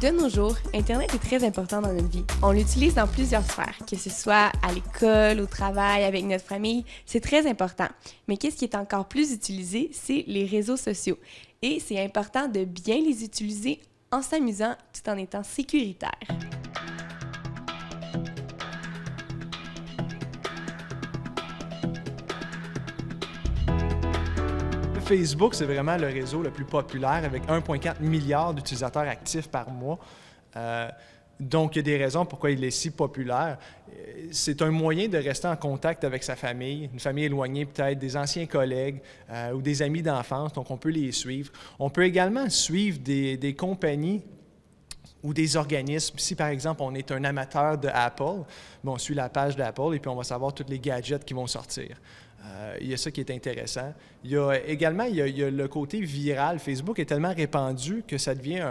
De nos jours, Internet est très important dans notre vie. On l'utilise dans plusieurs sphères, que ce soit à l'école, au travail, avec notre famille, c'est très important. Mais qu'est-ce qui est encore plus utilisé, c'est les réseaux sociaux. Et c'est important de bien les utiliser en s'amusant tout en étant sécuritaire. Facebook, c'est vraiment le réseau le plus populaire avec 1,4 milliard d'utilisateurs actifs par mois. Donc, il y a des raisons pourquoi il est si populaire. C'est un moyen de rester en contact avec sa famille, une famille éloignée peut-être, des anciens collègues ou des amis d'enfance, donc on peut les suivre. On peut également suivre des compagnies ou des organismes. Si, par exemple, on est un amateur de Apple, on suit la page d'Apple et puis on va savoir tous les gadgets qui vont sortir. Il y a ça qui est intéressant. Il y a également le côté viral. Facebook est tellement répandu que ça devient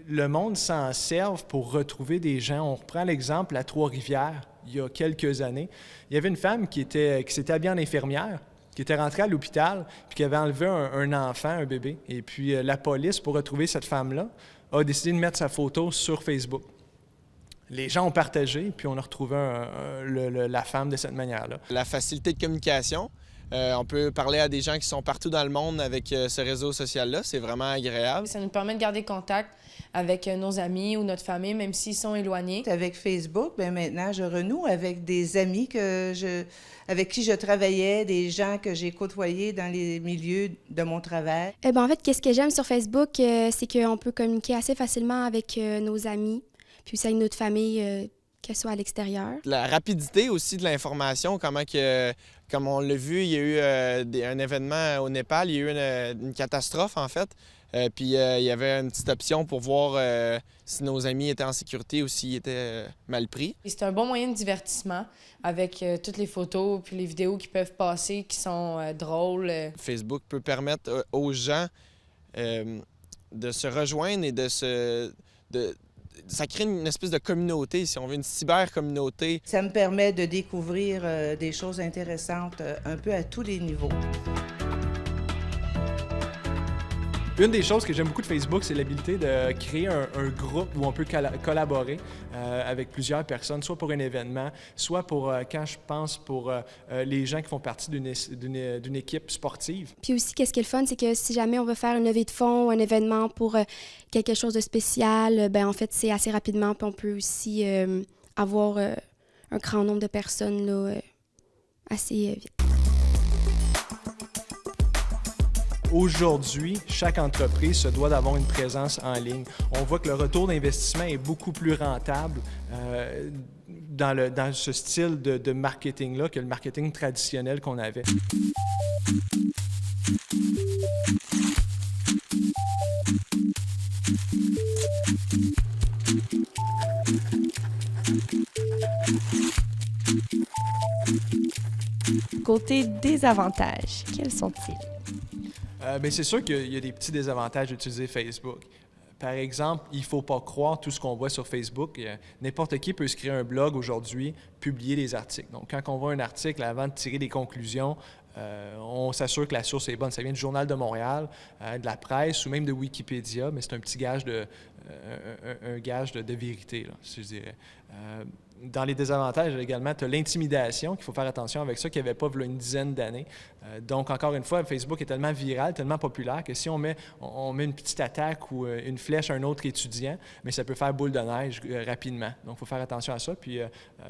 le monde s'en sert pour retrouver des gens. On reprend l'exemple à Trois-Rivières, il y a quelques années. Il y avait une femme qui s'était habillée en infirmière, qui était rentrée à l'hôpital, puis qui avait enlevé un enfant, un bébé. Et puis la police, pour retrouver cette femme-là, a décidé de mettre sa photo sur Facebook. Les gens ont partagé, puis on a retrouvé la femme de cette manière-là. La facilité de communication. On peut parler à des gens qui sont partout dans le monde avec ce réseau social-là. C'est vraiment agréable. Ça nous permet de garder contact avec nos amis ou notre famille, même s'ils sont éloignés. Avec Facebook, bien maintenant, je renoue avec des amis avec qui je travaillais, des gens que j'ai côtoyés dans les milieux de mon travail. En fait, qu'est-ce que j'aime sur Facebook, c'est qu'on peut communiquer assez facilement avec nos amis, puis aussi avec notre famille, qu'elle soit à l'extérieur. La rapidité aussi de l'information, comme on l'a vu, il y a eu un événement au Népal, il y a eu une catastrophe en fait. Puis il y avait une petite option pour voir si nos amis étaient en sécurité ou s'ils étaient mal pris. C'est un bon moyen de divertissement avec toutes les photos puis les vidéos qui peuvent passer, qui sont drôles. Facebook peut permettre aux gens de se rejoindre et ça crée une espèce de communauté, si on veut, une cyber-communauté. Ça me permet de découvrir des choses intéressantes un peu à tous les niveaux. Une des choses que j'aime beaucoup de Facebook, c'est l'habilité de créer un groupe où on peut collaborer avec plusieurs personnes, soit pour un événement, soit pour, quand je pense, pour les gens qui font partie d'une équipe sportive. Puis aussi, qu'est-ce qui est le fun, c'est que si jamais on veut faire une levée de fonds ou un événement pour quelque chose de spécial, en fait, c'est assez rapidement, puis on peut aussi avoir un grand nombre de personnes là, assez vite. Aujourd'hui, chaque entreprise se doit d'avoir une présence en ligne. On voit que le retour d'investissement est beaucoup plus rentable dans ce style de marketing-là que le marketing traditionnel qu'on avait. Côté désavantages, quels sont-ils? C'est sûr qu'il y a des petits désavantages d'utiliser Facebook. Par exemple, il ne faut pas croire tout ce qu'on voit sur Facebook. N'importe qui peut se créer un blog aujourd'hui, publier des articles. Donc, quand on voit un article, avant de tirer des conclusions, on s'assure que la source est bonne. Ça vient du Journal de Montréal, de la presse ou même de Wikipédia, mais c'est un petit gage un gage de vérité, là, si je dirais. Dans les désavantages également, tu as l'intimidation, qu'il faut faire attention avec ça, qu'il n'y avait pas il y a une dizaine d'années. Donc, encore une fois, Facebook est tellement viral, tellement populaire que si on met une petite attaque ou une flèche à un autre étudiant, mais ça peut faire boule de neige rapidement. Donc, il faut faire attention à ça. Puis,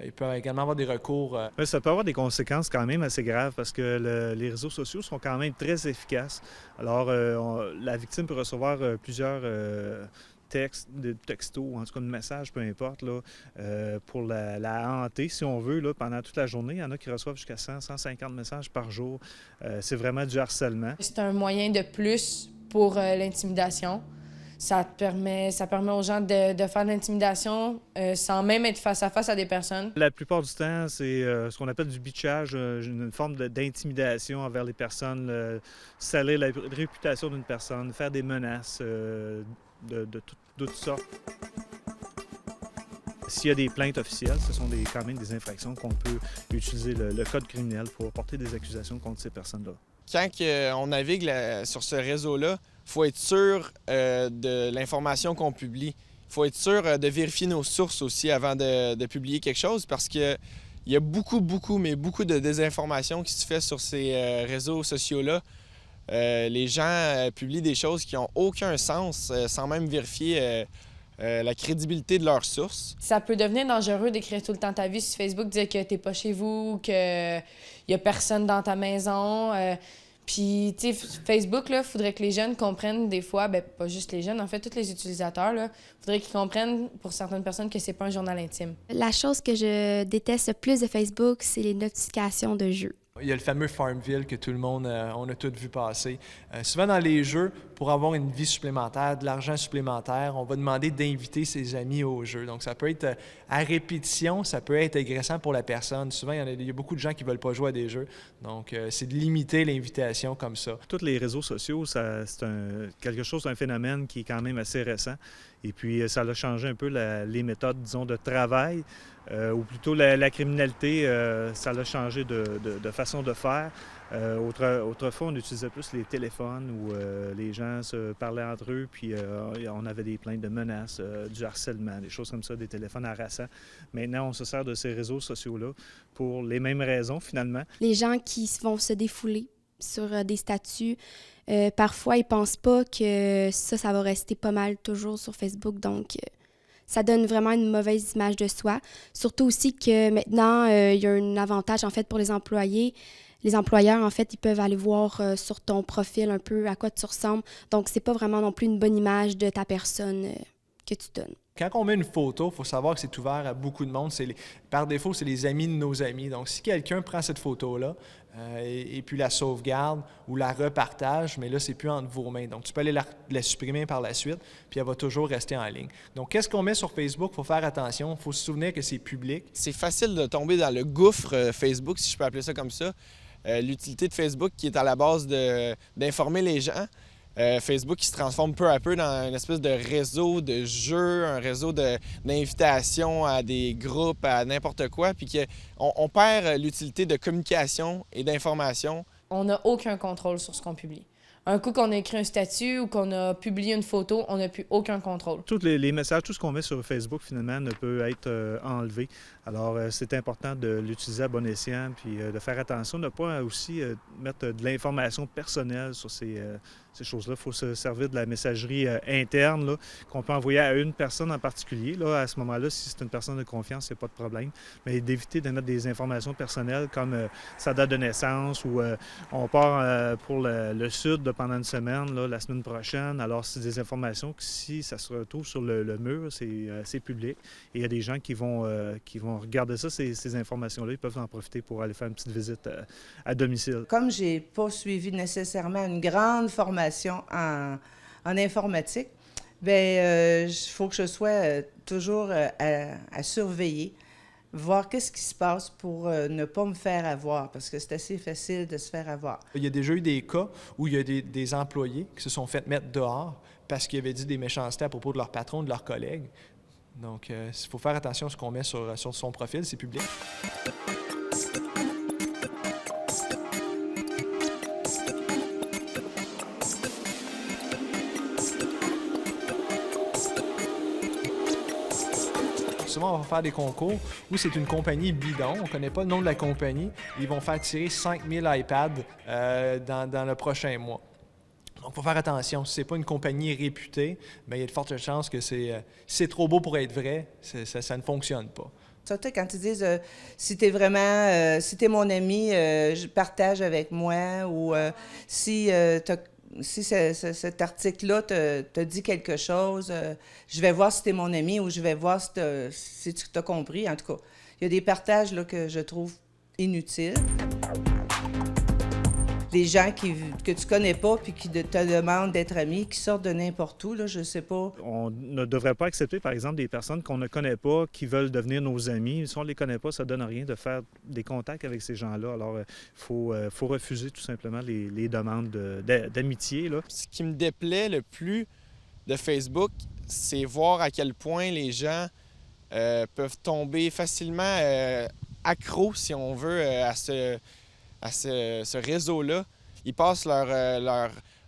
il peut également avoir des recours. Ça peut avoir des conséquences quand même assez graves parce que les réseaux sociaux sont quand même très efficaces. Alors, la victime peut recevoir plusieurs des textos, en tout cas de messages, peu importe, là, pour la hanter, si on veut, là, pendant toute la journée. Il y en a qui reçoivent jusqu'à 100-150 messages par jour. C'est vraiment du harcèlement. C'est un moyen de plus pour l'intimidation. Ça permet aux gens de faire de l'intimidation sans même être face à face à des personnes. La plupart du temps, c'est ce qu'on appelle du bitchage, une forme d'intimidation envers les personnes, salir la réputation d'une personne, faire des menaces de toutes sortes. S'il y a des plaintes officielles, ce sont quand même des infractions qu'on peut utiliser le code criminel pour porter des accusations contre ces personnes-là. Quand on navigue sur ce réseau-là, il faut être sûr de l'information qu'on publie. Il faut être sûr de vérifier nos sources aussi avant de publier quelque chose parce qu'il y a beaucoup de désinformation qui se fait sur ces réseaux sociaux-là. Les gens publient des choses qui n'ont aucun sens sans même vérifier la crédibilité de leurs sources. Ça peut devenir dangereux d'écrire tout le temps ta vie sur Facebook, dire que t'es pas chez vous, qu'il y a personne dans ta maison. Puis, tu sais, Facebook, il faudrait que les jeunes comprennent des fois, ben pas juste les jeunes, en fait, tous les utilisateurs, il faudrait qu'ils comprennent pour certaines personnes que c'est pas un journal intime. La chose que je déteste le plus de Facebook, c'est les notifications de jeux. Il y a le fameux Farmville que tout le monde, on a tous vu passer. Souvent dans les jeux, pour avoir une vie supplémentaire, de l'argent supplémentaire, on va demander d'inviter ses amis au jeu. Donc ça peut être à répétition, ça peut être agressant pour la personne. Souvent, il y a beaucoup de gens qui ne veulent pas jouer à des jeux. Donc c'est de limiter l'invitation comme ça. Tous les réseaux sociaux, c'est quelque chose, un phénomène qui est quand même assez récent. Et puis, ça a changé un peu les méthodes, disons, de travail, ou plutôt la criminalité, ça a changé de façon de faire. Autrefois, on utilisait plus les téléphones où les gens se parlaient entre eux, puis on avait des plaintes de menaces, du harcèlement, des choses comme ça, des téléphones harassants. Maintenant, on se sert de ces réseaux sociaux-là pour les mêmes raisons, finalement. Les gens qui vont se défouler sur des statuts, parfois, ils pensent pas que ça va rester pas mal toujours sur Facebook. Donc, ça donne vraiment une mauvaise image de soi. Surtout aussi que maintenant, il y a un avantage, en fait, pour les employés. Les employeurs, en fait, ils peuvent aller voir sur ton profil un peu à quoi tu ressembles. Donc, c'est pas vraiment non plus une bonne image de ta personne que tu donnes. Quand on met une photo, il faut savoir que c'est ouvert à beaucoup de monde. Par défaut, c'est les amis de nos amis. Donc, si quelqu'un prend cette photo-là et puis la sauvegarde ou la repartage, mais là, c'est plus entre vos mains. Donc, tu peux aller la supprimer par la suite, puis elle va toujours rester en ligne. Donc, qu'est-ce qu'on met sur Facebook? Il faut faire attention. Il faut se souvenir que c'est public. C'est facile de tomber dans le gouffre Facebook, si je peux appeler ça comme ça. L'utilité de Facebook qui est à la base d'informer les gens. Facebook qui se transforme peu à peu dans une espèce de réseau de jeux, un réseau d'invitations à des groupes, à n'importe quoi, puis on perd l'utilité de communication et d'information. On n'a aucun contrôle sur ce qu'on publie. Un coup qu'on a écrit un statut ou qu'on a publié une photo, on n'a plus aucun contrôle. Tous les messages, tout ce qu'on met sur Facebook, finalement, ne peut être enlevé. Alors, c'est important de l'utiliser à bon escient, puis de faire attention, de ne pas aussi mettre de l'information personnelle sur ces choses-là. Il faut se servir de la messagerie interne qu'on peut envoyer à une personne en particulier. Là, à ce moment-là, si c'est une personne de confiance, c'est pas de problème. Mais d'éviter de mettre des informations personnelles comme sa date de naissance ou on part pour le sud pendant une semaine, la semaine prochaine. Alors, c'est des informations que si ça se retrouve sur le mur, c'est public. Et il y a des gens qui vont regarder ça, ces informations-là. Ils peuvent en profiter pour aller faire une petite visite à domicile. Comme je n'ai pas suivi nécessairement une grande formation en informatique, bien, il faut que je sois toujours à surveiller, voir qu'est-ce qui se passe pour ne pas me faire avoir, parce que c'est assez facile de se faire avoir. Il y a déjà eu des cas où il y a des employés qui se sont fait mettre dehors parce qu'ils avaient dit des méchancetés à propos de leur patron, de leurs collègues. Donc, il faut faire attention à ce qu'on met sur son profil, c'est public. Souvent, on va faire des concours où c'est une compagnie bidon, on ne connaît pas le nom de la compagnie, ils vont faire tirer 5000 iPads dans le prochain mois. Donc, il faut faire attention. Si ce n'est pas une compagnie réputée, bien, il y a de fortes chances que c'est trop beau pour être vrai, ça ne fonctionne pas. Ça, quand ils disent si t'es vraiment, si t'es mon ami, je partage avec moi, ou si cet article-là te dit quelque chose, je vais voir si t'es mon ami ou je vais voir si tu t'as compris. En tout cas, il y a des partages là, que je trouve inutiles. Des gens que tu connais pas puis qui te demandent d'être amis, qui sortent de n'importe où, là, je sais pas. On ne devrait pas accepter, par exemple, des personnes qu'on ne connaît pas qui veulent devenir nos amis. Si on ne les connaît pas, ça ne donne rien de faire des contacts avec ces gens-là. Alors, il faut refuser tout simplement les demandes d'amitié. Ce qui me déplaît le plus de Facebook, c'est voir à quel point les gens peuvent tomber facilement accros, si on veut, à ce réseau-là. Ils passent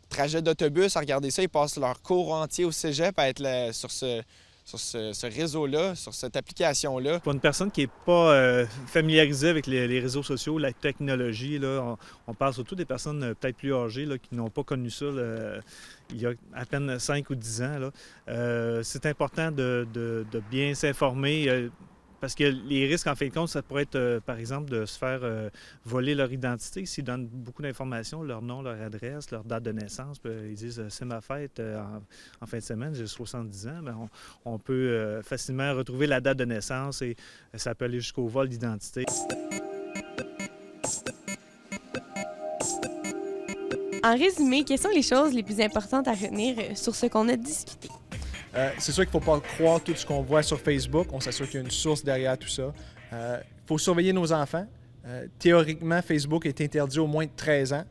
trajet d'autobus à regarder ça. Ils passent leur cours entier au cégep à être sur ce réseau-là, sur cette application-là. Pour une personne qui n'est pas familiarisée avec les réseaux sociaux, la technologie, là, on parle surtout des personnes peut-être plus âgées là, qui n'ont pas connu ça il y a à peine 5 ou 10 ans. Là. C'est important de bien s'informer. Parce que les risques, en fin de compte, ça pourrait être, par exemple, de se faire voler leur identité. S'ils donnent beaucoup d'informations, leur nom, leur adresse, leur date de naissance, puis ils disent « c'est ma fête en fin de semaine, j'ai 70 ans », bien, on peut facilement retrouver la date de naissance et ça peut aller jusqu'au vol d'identité. En résumé, quelles sont les choses les plus importantes à retenir sur ce qu'on a discuté? C'est sûr qu'il ne faut pas croire tout ce qu'on voit sur Facebook. On s'assure qu'il y a une source derrière tout ça. Il faut surveiller nos enfants. Théoriquement, Facebook est interdit au moins de 13 ans.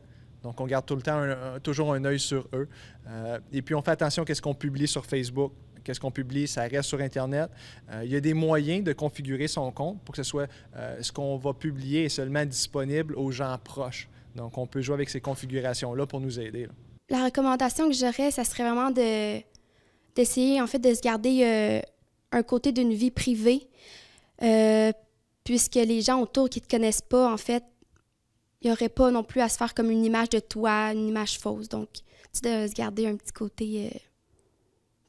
Donc, on garde tout le temps toujours un œil sur eux. Et puis, on fait attention à ce qu'on publie sur Facebook. Qu'est-ce qu'on publie, ça reste sur Internet. Il y a des moyens de configurer son compte pour que ce soit ce qu'on va publier est seulement disponible aux gens proches. Donc, on peut jouer avec ces configurations-là pour nous aider. Là. La recommandation que j'aurais, ça serait vraiment d'essayer, en fait, de se garder un côté d'une vie privée, puisque les gens autour qui ne te connaissent pas, en fait, il n'y aurait pas non plus à se faire comme une image de toi, une image fausse. Donc, de se garder un petit côté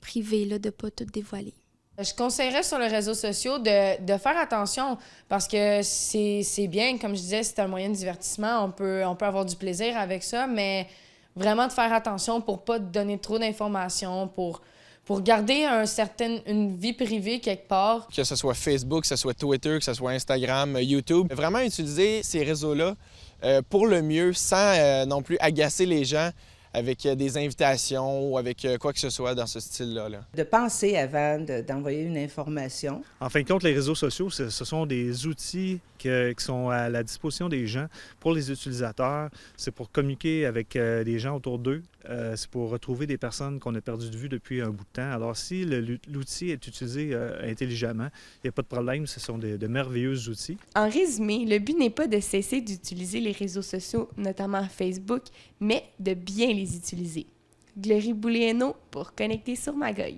privé, là, de ne pas tout dévoiler. Je conseillerais sur les réseaux sociaux de faire attention parce que c'est bien, comme je disais, c'est un moyen de divertissement. On peut avoir du plaisir avec ça, mais vraiment de faire attention pour ne pas donner trop d'informations, pour garder une vie privée quelque part. Que ce soit Facebook, que ce soit Twitter, que ce soit Instagram, YouTube. Vraiment utiliser ces réseaux-là pour le mieux sans non plus agacer les gens avec des invitations ou avec quoi que ce soit dans ce style-là. Là. De penser avant d'envoyer une information. En fin de compte, les réseaux sociaux, ce sont des outils qui sont à la disposition des gens pour les utilisateurs. C'est pour communiquer avec les gens autour d'eux. C'est pour retrouver des personnes qu'on a perdues de vue depuis un bout de temps. Alors, si l'outil est utilisé intelligemment, il n'y a pas de problème. Ce sont de merveilleux outils. En résumé, le but n'est pas de cesser d'utiliser les réseaux sociaux, notamment Facebook, mais de bien les utiliser. Glory Boulieno pour Connecter sur Magog.